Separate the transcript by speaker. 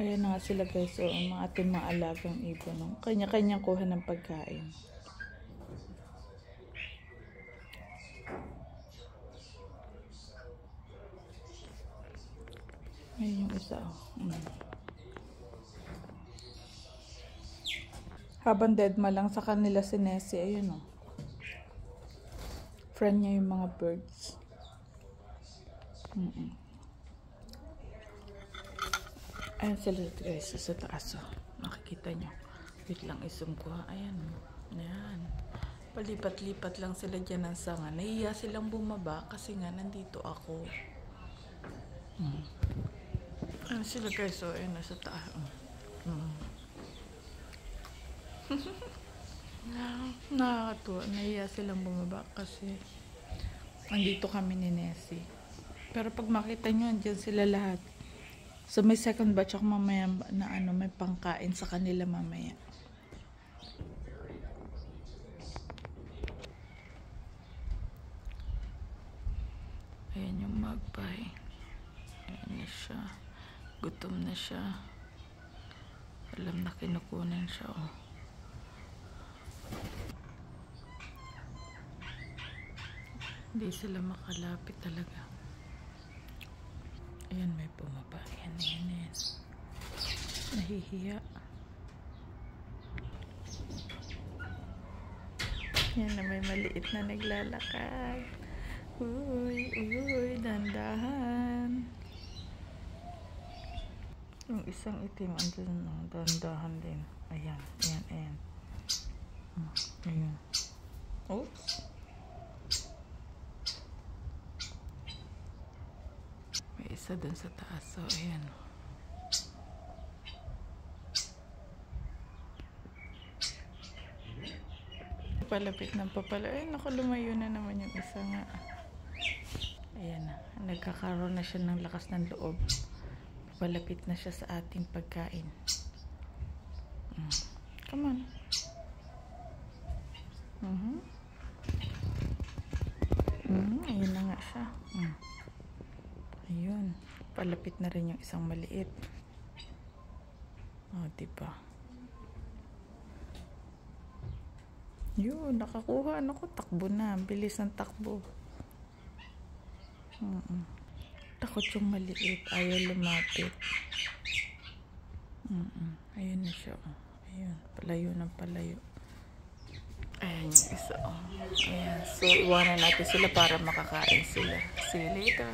Speaker 1: Ayan na nga sila guys. So, ang mga ating mga alagang ibon. No? Kanya-kanyang kuha ng pagkain. Ayan yung isa. Habang deadma lang sa kanila si Nessie. Ayun o. Friend niya yung mga birds. Ayan sila guys sa taas. Makikita nyo. Wait lang, isum ko ha. Ayan. Ayan. Palipat-lipat lang sila dyan ng sanga. Nahiya silang bumaba kasi nga nandito ako. Ayan sila guys. So, ayan na sa taas. Nakakatuwa. Nahiya silang bumaba kasi nandito kami ni Nessie. Pero pag makita nyo, andyan sila lahat. So, may second batch ako mamaya na may pangkain sa kanila mamaya. Ayan yung magpay. Ayan na siya. Gutom na siya. Alam na kinukunan siya, oh. Hindi sila makalapit talaga. Ayan, may bumaba. Ayan. Nahihiya. Ayan na, may maliit na naglalakad. Uy, dandahan. Yung isang itim, andun, dandahan din. Ayan. Ayan. Oops. May isa dun sa taas. So, ayan. Palapit ng papala. Ay, naku, lumayo na naman yung isa nga. Ayan na. Nagkakaroon na siya ng lakas ng loob. Palapit na siya sa ating pagkain. Come on. Ayun na nga siya. Ayun. Palapit na rin yung isang maliit. Diba? Yun, nakakuha. Naku, takbo na. Bilis ng takbo. Takot yung maliit. Ayaw lumapit. Ayun na siya. Ayun. Palayo ng palayo. Ayan yung isa. Ayan. So, iwanan natin sila para makakain sila. See you later.